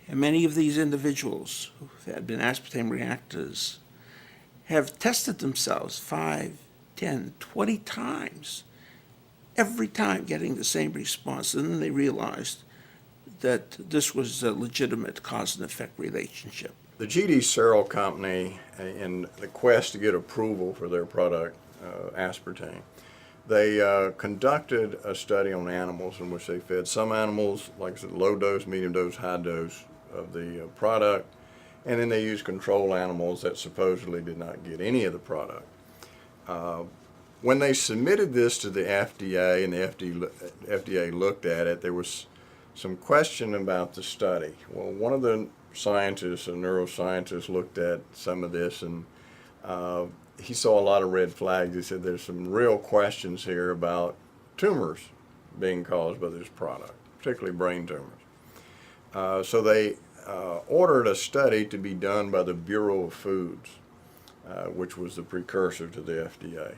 And many of these individuals who had been aspartame reactors have tested themselves 5, 10, 20 times, every time getting the same response. And then they realized that this was a legitimate cause and effect relationship. The GD Searle Company, in the quest to get approval for their product, aspartame, they conducted a study on animals in which they fed some animals, like I said, low dose, medium dose, high dose of the product, and then they used control animals that supposedly did not get any of the product. When they submitted this to the FDA and the FDA looked at it, there was some question about the study. Well, one of the scientists, a neuroscientist, looked at some of this, and he saw a lot of red flags. He said there's some real questions here about tumors being caused by this product, particularly brain tumors. So they ordered a study to be done by the Bureau of Foods, which was the precursor to the FDA.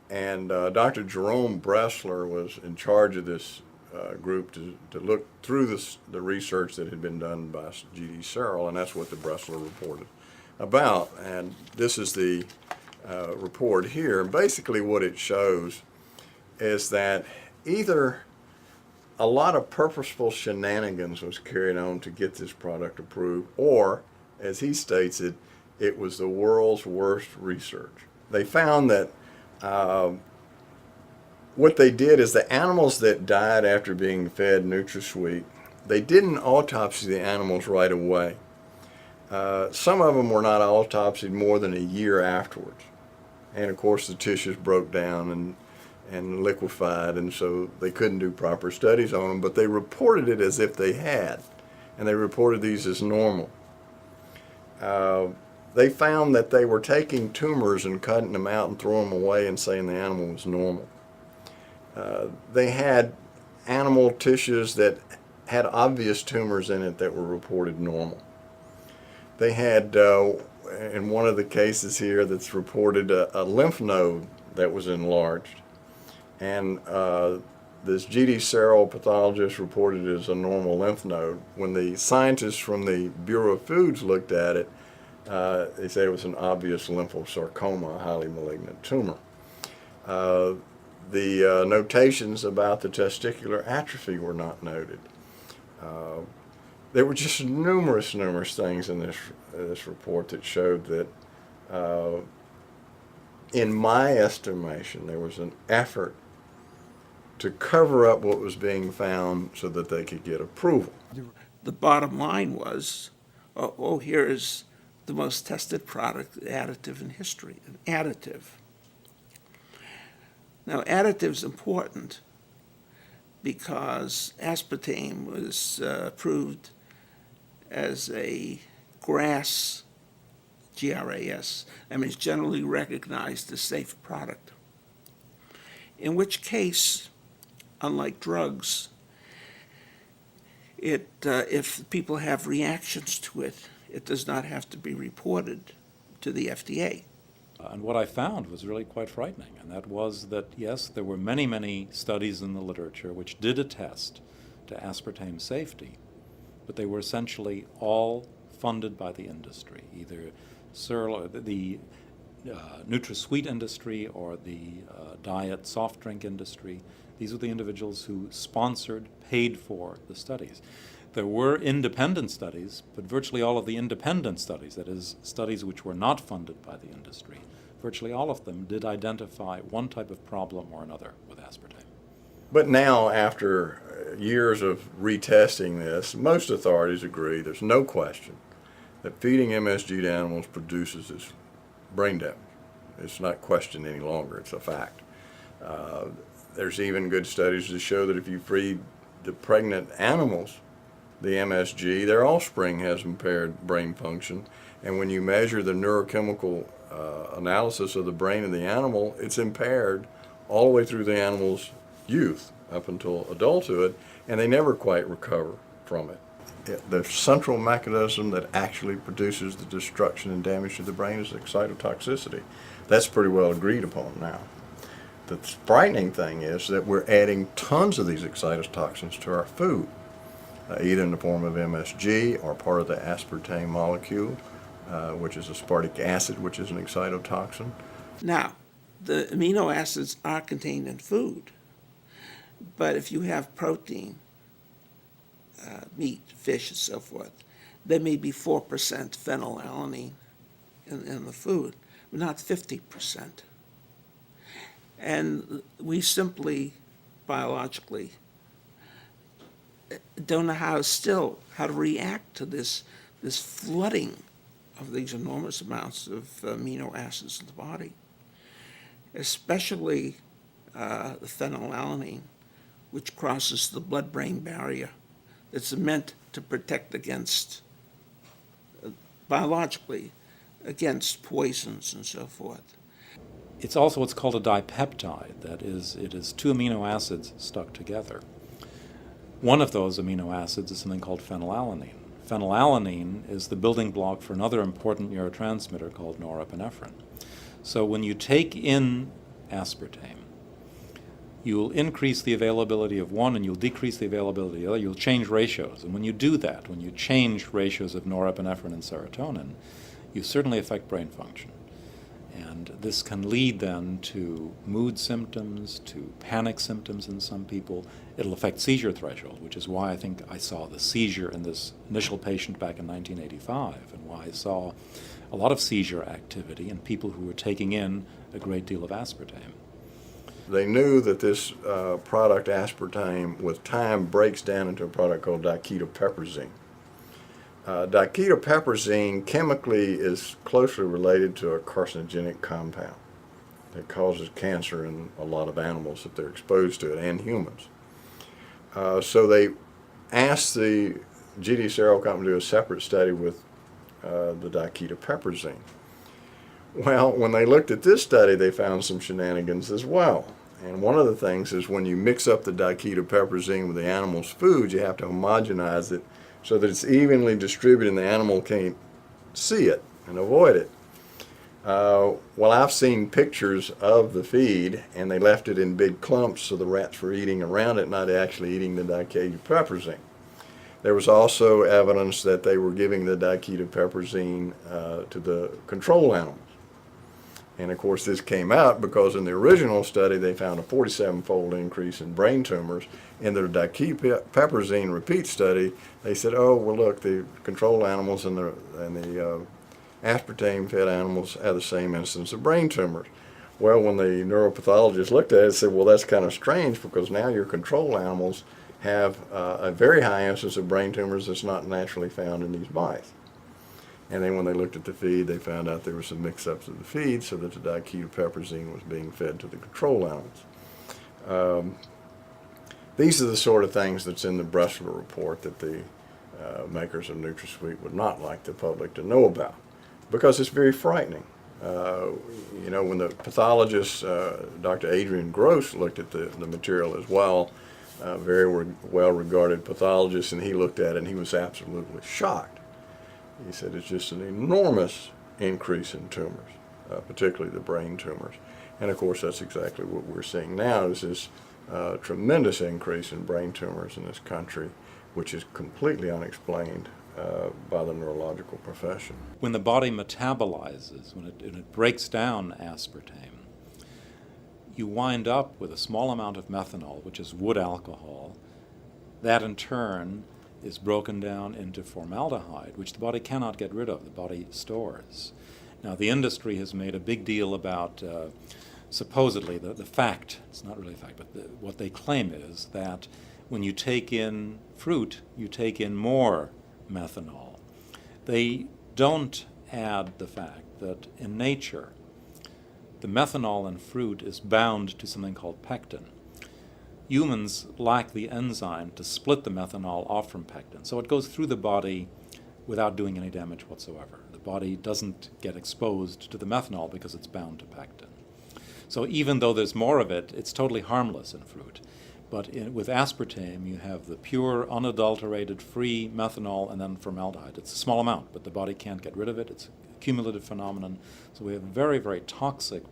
And Dr. Jerome Bressler was in charge of this group to look through the research that had been done by G.D. Searle, and that's what the Bressler reported about. And this is the report here. Basically what it shows is that either a lot of purposeful shenanigans was carried on to get this product approved, or, as he states it, it was the world's worst research. They found that what they did is the animals that died after being fed NutraSweet, they didn't autopsy the animals right away. Some of them were not autopsied more than a year afterwards. And of course the tissues broke down and liquefied, and so they couldn't do proper studies on them, but they reported it as if they had, and they reported these as normal. They found that they were taking tumors and cutting them out and throwing them away and saying the animal was normal. They had animal tissues that had obvious tumors in it that were reported normal. They had, in one of the cases here that's reported, a lymph node that was enlarged. And this G.D. Searle pathologist reported it as a normal lymph node. When the scientists from the Bureau of Foods looked at it, they said it was an obvious lymphosarcoma, a highly malignant tumor. The notations about the testicular atrophy were not noted. There were just numerous things in this report that showed that, in my estimation, there was an effort to cover up what was being found so that they could get approval. The bottom line was, here is the most tested product additive in history, an additive. Now, additive is important because aspartame was approved as a GRAS, G-R-A-S, it's generally recognized as safe product. In which case, unlike drugs, if people have reactions to it, it does not have to be reported to the FDA. And what I found was really quite frightening, and that was that, yes, there were many studies in the literature which did attest to aspartame safety, but they were essentially all funded by the industry, either the NutraSweet industry or the diet soft drink industry. These were the individuals who sponsored, paid for the studies. There were independent studies, but virtually all of the independent studies, that is, studies which were not funded by the industry, virtually all of them did identify one type of problem or another with aspartame. But now, after years of retesting this, most authorities agree, there's no question, that feeding MSG to animals produces this brain damage. It's not questioned any longer, it's a fact. There's even good studies to show that if you feed the pregnant animals the MSG, their offspring has impaired brain function, and when you measure the neurochemical analysis of the brain of the animal, it's impaired all the way through the animal's youth up until adulthood, and they never quite recover from it. The central mechanism that actually produces the destruction and damage to the brain is excitotoxicity. That's pretty well agreed upon now. The frightening thing is that we're adding tons of these excitotoxins to our food. either in the form of MSG or part of the aspartame molecule, which is aspartic acid, which is an excitotoxin. Now, the amino acids are contained in food, but if you have protein, meat, fish, and so forth, there may be 4% phenylalanine in the food, but not 50%. And we simply, biologically, don't know how to react to this flooding of these enormous amounts of amino acids in the body, especially the phenylalanine, which crosses the blood-brain barrier. It's meant to protect against, biologically, against poisons and so forth. It's also what's called a dipeptide. That is, it is two amino acids stuck together. One of those amino acids is something called phenylalanine. Phenylalanine is the building block for another important neurotransmitter called norepinephrine. So when you take in aspartame, you'll increase the availability of one and you'll decrease the availability of the other. You'll change ratios. And when you do that, when you change ratios of norepinephrine and serotonin, you certainly affect brain function. And this can lead then to mood symptoms, to panic symptoms in some people. It'll affect seizure threshold, which is why I think I saw the seizure in this initial patient back in 1985, and why I saw a lot of seizure activity in people who were taking in a great deal of aspartame. They knew that this product, aspartame, with time breaks down into a product called diketopiperazine. Diketopiperazine chemically is closely related to a carcinogenic compound that causes cancer in a lot of animals if they're exposed to it, and humans. So they asked the GD Searle company to do a separate study with the diketopiperazine. Well, when they looked at this study, they found some shenanigans as well. And one of the things is when you mix up the diketopiperazine with the animal's food, you have to homogenize it so that it's evenly distributed and the animal can't see it and avoid it. Well, I've seen pictures of the feed, and they left it in big clumps so the rats were eating around it, not actually eating the diketopiperazine. There was also evidence that they were giving the diketopiperazine to the control animals. And of course this came out because in the original study they found a 47-fold increase in brain tumors. In the diketopiperazine repeat study, they said, oh, well look, the control animals and the aspartame-fed animals have the same incidence of brain tumors. Well, when the neuropathologist looked at it, said, well, that's kind of strange because now your control animals have a very high incidence of brain tumors that's not naturally found in these mice. And then when they looked at the feed, they found out there were some mix-ups of the feed so that the diketopiperazine was being fed to the control animals. These are the sort of things that's in the Bressler report that the makers of NutraSweet would not like the public to know about because it's very frightening. You know, when the pathologist, Dr. Adrian Gross, looked at the material as well, very well-regarded pathologist, and he looked at it and he was absolutely shocked. He said it's just an enormous increase in tumors, particularly the brain tumors. And of course that's exactly what we're seeing now is this tremendous increase in brain tumors in this country, which is completely unexplained by the neurological profession. When the body metabolizes, when it breaks down aspartame, you wind up with a small amount of methanol, which is wood alcohol. That in turn is broken down into formaldehyde, which the body cannot get rid of, the body stores. Now, the industry has made a big deal about supposedly the fact, it's not really a fact, but what they claim is that when you take in fruit, you take in more methanol. They don't add the fact that in nature, the methanol in fruit is bound to something called pectin. Humans lack the enzyme to split the methanol off from pectin, so it goes through the body without doing any damage whatsoever. The body doesn't get exposed to the methanol because it's bound to pectin. So even though there's more of it, it's totally harmless in fruit. But with aspartame, you have the pure, unadulterated, free methanol and then formaldehyde. It's a small amount, but the body can't get rid of it. It's a cumulative phenomenon. So we have a very, very toxic